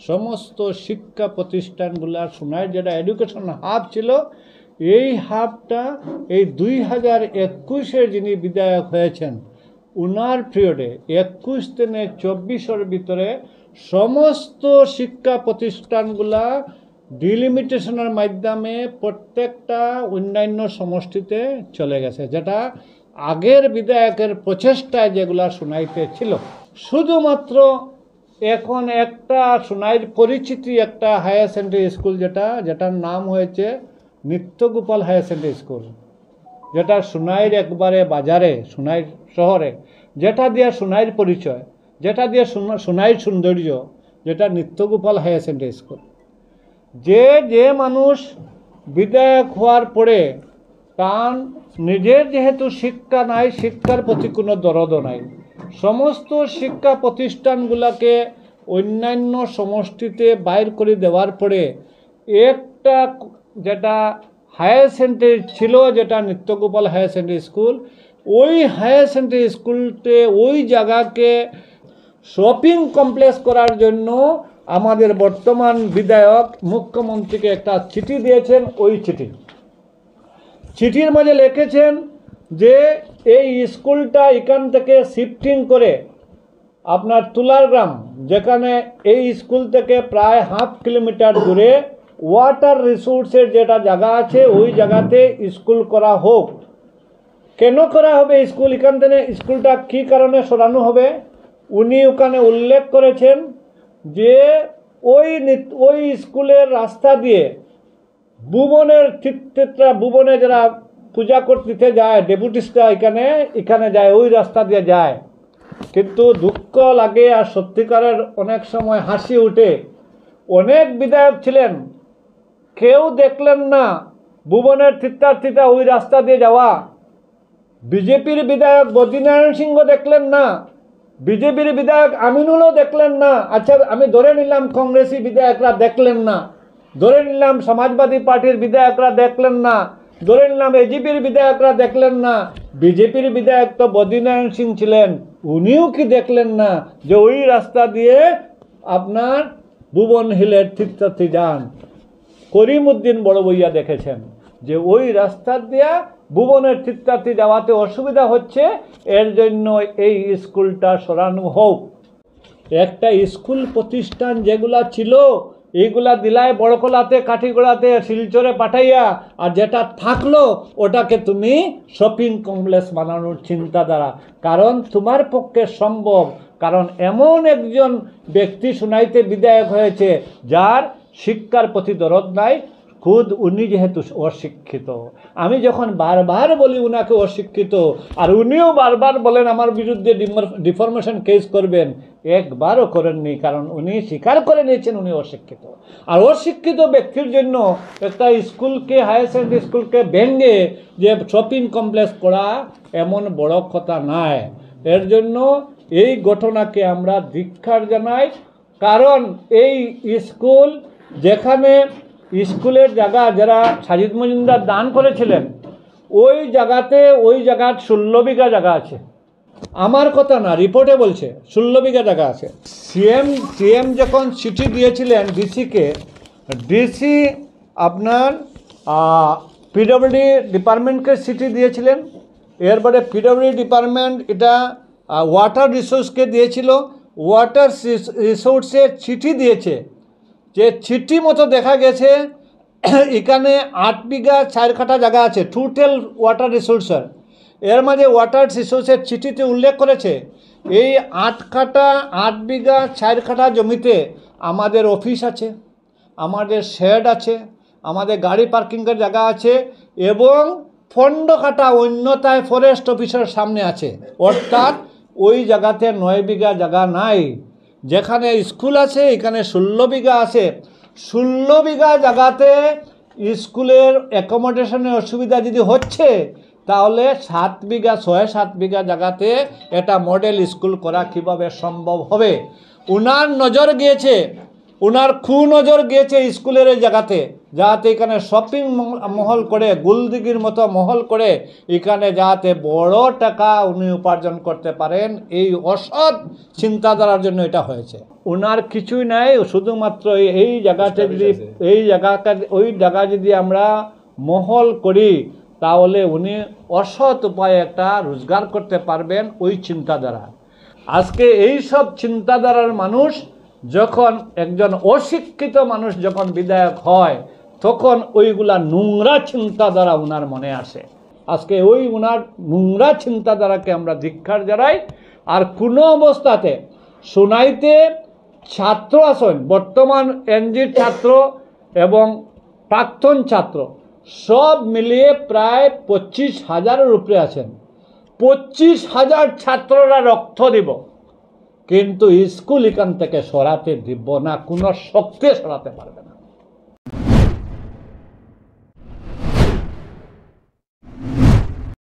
সমস্ত শিক্ষা প্রতিষ্ঠানগুলা সোনাইর যেটা এডুকেশন হাব ছিল, এই হাবটা এই 2021-এর যিনি বিধায়ক হয়েছেন উনার পিরিয়ডে 21 থেকে 24-এর ভিতরে সমস্ত শিক্ষা প্রতিষ্ঠানগুলা ডিলিমিটেশনের মাধ্যমে প্রত্যেকটা অন্যান্য সমষ্টিতে চলে গেছে, যেটা আগের বিধায়কের প্রচেষ্টায় যেগুলা সোনাইতে ছিল। শুধুমাত্র এখন একটা সোনাইর পরিচিতি একটা হায়ার সেকেন্ডারি স্কুল যেটার নাম হয়েছে নিত্যগোপাল হায়ার সেকেন্ডারি স্কুল, যেটা সোনাইর একবারে বাজারে, সোনাইর শহরে, যেটা দিয়ে সোনাইর পরিচয়, যেটা দিয়ে সোনাইর সৌন্দর্য, যেটা নিত্যগোপাল হায়ার সেকেন্ডারি স্কুল। যে মানুষ বিধায়ক হওয়ার পরে তার নিজের যেহেতু শিক্ষা নাই, শিক্ষার প্রতি কোনো দরদও নাই, সমস্ত শিক্ষা প্রতিষ্ঠানগুলোকে অন্যান্য সমষ্টিতে বাইর করে দেওয়ার পরে একটা যেটা হায়ার সেকেন্ডারি ছিল, যেটা নিত্যগোপাল হায়ার সেকেন্ডারি স্কুল, ওই হায়ার সেকেন্ডারি স্কুলতে ওই জায়গাকে শপিং কমপ্লেক্স করার জন্য আমাদের বর্তমান বিধায়ক মুখ্যমন্ত্রীকে একটা চিঠি দিয়েছেন। ওই চিঠির মাঝে লিখেছেন যে এই স্কুলটা এখান থেকে শিফটিং করে আপনার তুলারগ্রাম, যেখানে এই স্কুল থেকে প্রায় 1/2 কিলোমিটার দূরে ওয়াটার রিসোর্সের যেটা জায়গা আছে, ওই জায়গাতে স্কুল করা হোক। কেন করা হবে স্কুল? এখান থেকে স্কুলটা কী কারণে সরানো হবে উনি ওখানে উল্লেখ করেছেন যে ওই স্কুলের রাস্তা দিয়ে ভুবনে যারা পূজা করতে যায় ডেপুটিসটা এখানে যায়, ওই রাস্তা দিয়ে যায়। কিন্তু দুঃখ লাগে আর সত্যিকারের অনেক সময় হাসি উঠে, অনেক বিধায়ক ছিলেন, কেউ দেখলেন না ভুবনের তীর্থার্থীটা ওই রাস্তা দিয়ে যাওয়া। বিজেপির বিধায়ক বদ্রীনারায়ণ সিংহ দেখলেন না, বিজেপির বিধায়ক আমিনুলও দেখলেন না। আচ্ছা, আমি ধরে নিলাম কংগ্রেসি বিধায়করা দেখলেন না, ধরে নিলাম সমাজবাদী পার্টির বিধায়করা দেখলেন না, ধরে নিলাম এজিপির বিধায়করা দেখলেন না, বিজেপির বিধায়ক তো বদ্রীনারায়ণ সিং ছিলেন, উনিও কি দেখলেন না যে ওই রাস্তা দিয়ে আপনার ভুবন হিলের তীর্থার্থী যান? করিমউদ্দিন বড় বইয়া দেখেছেন যে ওই রাস্তা দিয়া ভুবনের তীর্থার্থী যাওয়াতে অসুবিধা হচ্ছে, এর জন্য এই স্কুলটা সরানো হোক। একটা স্কুল প্রতিষ্ঠান যেগুলা ছিল এইগুলা দিলায় বড়কলাতে, কাঠিগোড়াতে, শিলচরে পাঠাইয়া, আর যেটা থাকলো ওটাকে তুমি শপিং কমপ্লেক্স বানানোর চিন্তাধারা। কারণ তোমার পক্ষে সম্ভব, কারণ এমন একজন ব্যক্তি সোনাইতে বিধায়ক হয়েছে যার শিক্ষার প্রতি দরদ নাই, খুদ উনি যেহেতু অশিক্ষিত। আমি যখন বারবার বলি উনাকে অশিক্ষিত, আর উনিও বারবার বলেন আমার বিরুদ্ধে ডিফরমেশন কেস করবেন, একবারও করেননি, কারণ উনি স্বীকার করে নিয়েছেন উনি অশিক্ষিত। আর অশিক্ষিত ব্যক্তির জন্য একটা স্কুলকে, হায়ার সেকেন্ডারি স্কুলকে ভেঙে যে শপিং কমপ্লেক্স করা এমন বড় কথা নাই। এর জন্য এই ঘটনাকে আমরা ধিক্কার জানাই। কারণ এই স্কুল, যেখানে স্কুলের জায়গা যারা সাজিদ মজুমদার দান করেছিলেন, ওই জায়গার 16 বিঘা জায়গা আছে। আমার কথা না, রিপোর্টে বলছে 16 বিঘা জায়গা আছে। সিএম যখন চিঠি দিয়েছিলেন ডিসিকে, ডিসি আপনার পিডব্লিউডি ডিপার্টমেন্টকে চিঠি দিয়েছিলেন, এরপরে পিডব্লিউডি ডিপার্টমেন্ট এটা ওয়াটার রিসোর্সকে দিয়েছিল, ওয়াটার রিসোর্সে চিঠি দিয়েছে, যে চিঠি মতো দেখা গেছে এখানে 8 বিঘা 4 কাঠা জায়গা আছে টোটাল ওয়াটার রিসোর্সের। এর মাঝে ওয়াটার রিসোর্সের চিঠিতে উল্লেখ করেছে এই 8 বিঘা 4 কাঠা জমিতে আমাদের অফিস আছে, আমাদের শেড আছে, আমাদের গাড়ি পার্কিংয়ের জায়গা আছে, এবং 15 কাঠা অন্যতায় ফরেস্ট অফিসের সামনে আছে। অর্থাৎ ওই জায়গাতে 9 বিঘা জায়গা নাই। যেখানে স্কুল আছে এখানে 16 বিঘা আছে। 16 বিঘা জায়গাতে স্কুলের অ্যাকোমোডেশনের অসুবিধা যদি হচ্ছে, তাহলে 6-7 বিঘা জায়গাতে এটা মডেল স্কুল করা কিভাবে সম্ভব হবে? উনার নজর গিয়েছে ওনার নজর গিয়েছে স্কুলের এই জায়গাতে, যাতে এখানে শপিং মহল করে, গুলদিগির মতো মহল করে এখানে যাতে বড় টাকা উনি উপার্জন করতে পারেন, এই অসৎ চিন্তাধারার জন্য এটা হয়েছে। ওনার কিছুই নাই, শুধুমাত্র এই জায়গাতে যদি ওই জায়গা যদি আমরা মহল করি, তাহলে উনি অসৎ উপায়ে একটা রোজগার করতে পারবেন ওই চিন্তাধারা। আজকে এই সব চিন্তাধারার মানুষ যখন, একজন অশিক্ষিত মানুষ যখন বিধায়ক হয়, তখন ওইগুলা নোংরা চিন্তাধারা ওনার মনে আসে। আজকে ওই ওনার নোংরা চিন্তাধারাকে আমরা ধিক্কার জানাই। আর কোনো অবস্থাতে সোনাইতে ছাত্র আছেন, বর্তমান এনজির ছাত্র এবং প্রাক্তন ছাত্র সব মিলিয়ে প্রায় 25,000-এর উপরে আছেন। 25,000 ছাত্ররা রক্ত দিব, কিন্তু স্কুল এখান থেকে সরাতে দিব না, কোনো শক্তি সরাতে পারবে না।